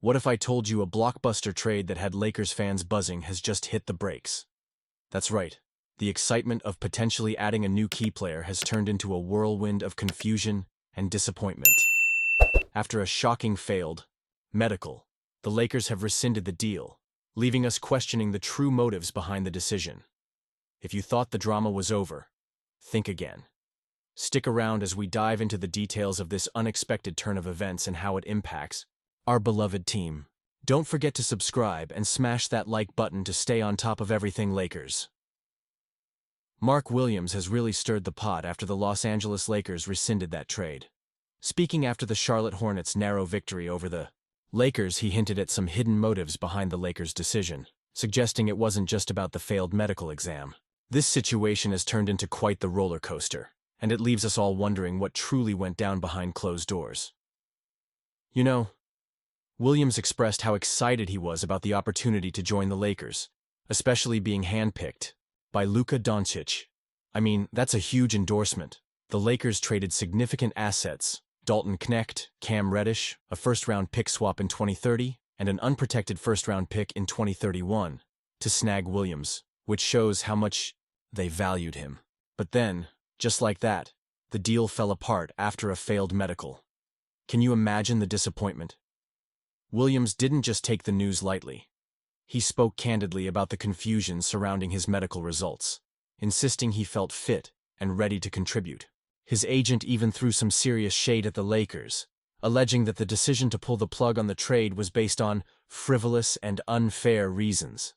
What if I told you a blockbuster trade that had Lakers fans buzzing has just hit the brakes? That's right. The excitement of potentially adding a new key player has turned into a whirlwind of confusion and disappointment. After a shocking failed medical, the Lakers have rescinded the deal, leaving us questioning the true motives behind the decision. If you thought the drama was over, think again. Stick around as we dive into the details of this unexpected turn of events and how it impacts our beloved team. Don't forget to subscribe and smash that like button to stay on top of everything Lakers. Mark Williams has really stirred the pot after the Los Angeles Lakers rescinded that trade. Speaking after the Charlotte Hornets' narrow victory over the Lakers, he hinted at some hidden motives behind the Lakers' decision, suggesting it wasn't just about the failed medical exam. This situation has turned into quite the roller coaster, and it leaves us all wondering what truly went down behind closed doors. You know, Williams expressed how excited he was about the opportunity to join the Lakers, especially being handpicked by Luka Doncic. I mean, that's a huge endorsement. The Lakers traded significant assets: Dalton Knecht, Cam Reddish, a first-round pick swap in 2030, and an unprotected first-round pick in 2031, to snag Williams, which shows how much they valued him. But then, just like that, the deal fell apart after a failed medical. Can you imagine the disappointment? Williams didn't just take the news lightly. He spoke candidly about the confusion surrounding his medical results, insisting he felt fit and ready to contribute. His agent even threw some serious shade at the Lakers, alleging that the decision to pull the plug on the trade was based on frivolous and unfair reasons.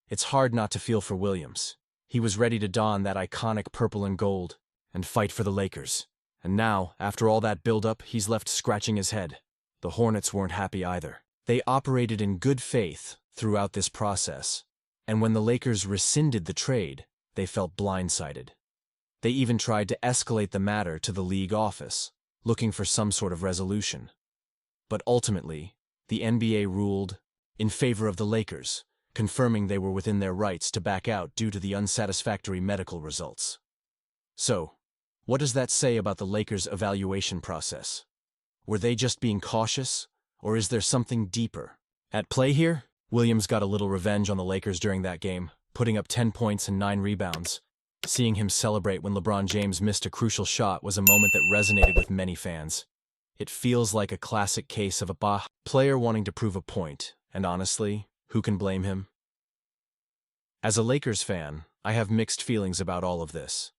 It's hard not to feel for Williams. He was ready to don that iconic purple and gold and fight for the Lakers. And now, after all that build-up, he's left scratching his head. The Hornets weren't happy either. They operated in good faith throughout this process, and when the Lakers rescinded the trade, they felt blindsided. They even tried to escalate the matter to the league office, looking for some sort of resolution. But ultimately, the NBA ruled in favor of the Lakers, confirming they were within their rights to back out due to the unsatisfactory medical results. So, what does that say about the Lakers' evaluation process? Were they just being cautious, or is there something deeper at play here? Williams got a little revenge on the Lakers during that game, putting up 10 points and 9 rebounds. Seeing him celebrate when LeBron James missed a crucial shot was a moment that resonated with many fans. It feels like a classic case of a player wanting to prove a point, and honestly, who can blame him? As a Lakers fan, I have mixed feelings about all of this.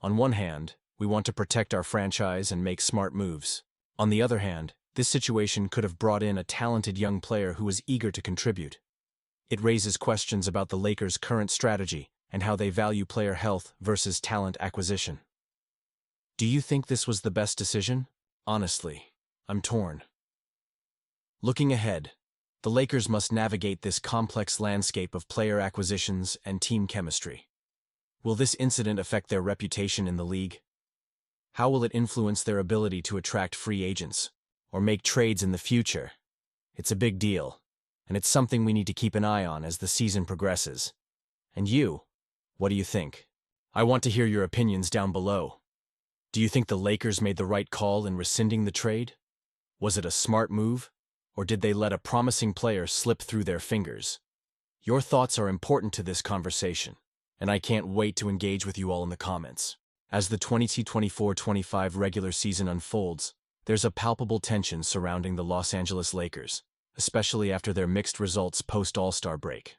On one hand, we want to protect our franchise and make smart moves. On the other hand, this situation could have brought in a talented young player who was eager to contribute. It raises questions about the Lakers' current strategy and how they value player health versus talent acquisition. Do you think this was the best decision? Honestly, I'm torn. Looking ahead, the Lakers must navigate this complex landscape of player acquisitions and team chemistry. Will this incident affect their reputation in the league? How will it influence their ability to attract free agents or make trades in the future? It's a big deal, and it's something we need to keep an eye on as the season progresses. And you, what do you think? I want to hear your opinions down below. Do you think the Lakers made the right call in rescinding the trade? Was it a smart move, or did they let a promising player slip through their fingers? Your thoughts are important to this conversation, and I can't wait to engage with you all in the comments. As the 2024-25 regular season unfolds, there's a palpable tension surrounding the Los Angeles Lakers, especially after their mixed results post-All-Star break.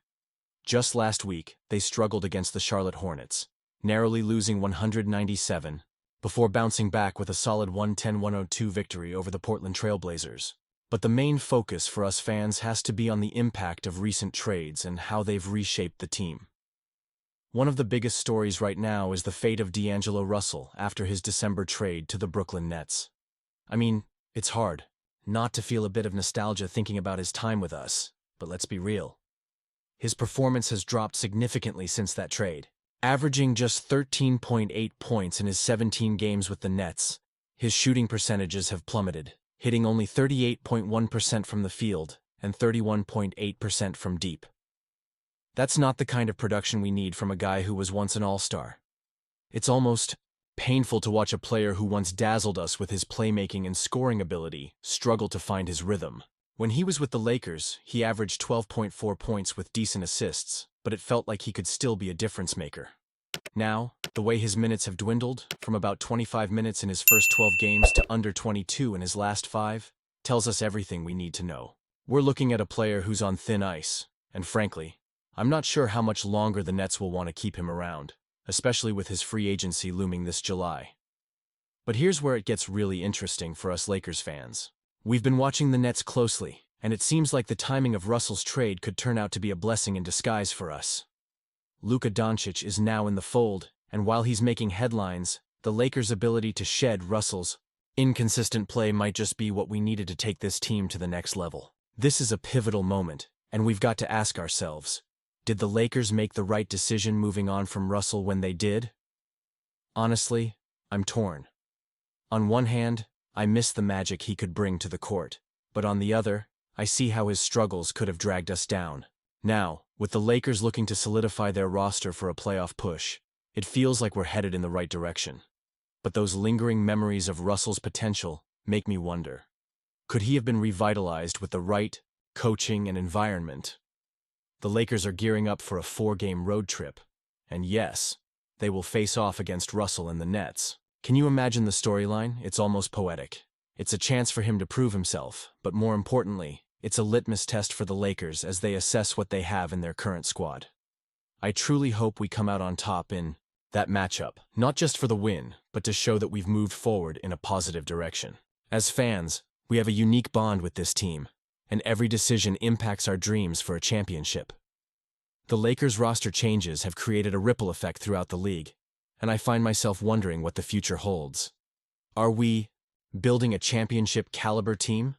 Just last week, they struggled against the Charlotte Hornets, narrowly losing 197, before bouncing back with a solid 110-102 victory over the Portland Trail Blazers. But the main focus for us fans has to be on the impact of recent trades and how they've reshaped the team. One of the biggest stories right now is the fate of D'Angelo Russell after his December trade to the Brooklyn Nets. I mean, it's hard not to feel a bit of nostalgia thinking about his time with us, but let's be real. His performance has dropped significantly since that trade. Averaging just 13.8 points in his 17 games with the Nets, his shooting percentages have plummeted, hitting only 38.1% from the field and 31.8% from deep. That's not the kind of production we need from a guy who was once an all-star. It's almost painful to watch a player who once dazzled us with his playmaking and scoring ability struggle to find his rhythm. When he was with the Lakers, he averaged 12.4 points with decent assists, but it felt like he could still be a difference maker. Now, the way his minutes have dwindled, from about 25 minutes in his first 12 games to under 22 in his last 5, tells us everything we need to know. We're looking at a player who's on thin ice, and frankly, I'm not sure how much longer the Nets will want to keep him around, especially with his free agency looming this July. But here's where it gets really interesting for us Lakers fans. We've been watching the Nets closely, and it seems like the timing of Russell's trade could turn out to be a blessing in disguise for us. Luka Doncic is now in the fold, and while he's making headlines, the Lakers' ability to shed Russell's inconsistent play might just be what we needed to take this team to the next level. This is a pivotal moment, and we've got to ask ourselves, did the Lakers make the right decision moving on from Russell when they did? Honestly, I'm torn. On one hand, I miss the magic he could bring to the court, but on the other, I see how his struggles could have dragged us down. Now, with the Lakers looking to solidify their roster for a playoff push, it feels like we're headed in the right direction. But those lingering memories of Russell's potential make me wonder. Could he have been revitalized with the right coaching and environment? The Lakers are gearing up for a 4-game road trip, and yes, they will face off against Russell and the Nets. Can you imagine the storyline? It's almost poetic. It's a chance for him to prove himself, but more importantly, it's a litmus test for the Lakers as they assess what they have in their current squad. I truly hope we come out on top in that matchup, not just for the win, but to show that we've moved forward in a positive direction. As fans, we have a unique bond with this team, and every decision impacts our dreams for a championship. The Lakers' roster changes have created a ripple effect throughout the league, and I find myself wondering what the future holds. Are we building a championship-caliber team?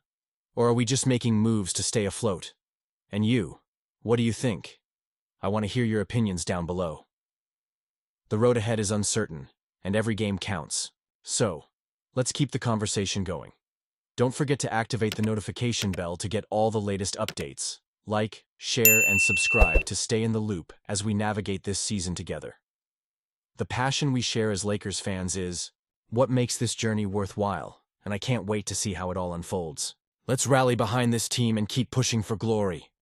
Or are we just making moves to stay afloat? And you, what do you think? I want to hear your opinions down below. The road ahead is uncertain, and every game counts. So, let's keep the conversation going. Don't forget to activate the notification bell to get all the latest updates. Like, share, and subscribe to stay in the loop as we navigate this season together. The passion we share as Lakers fans is what makes this journey worthwhile, and I can't wait to see how it all unfolds. Let's rally behind this team and keep pushing for glory.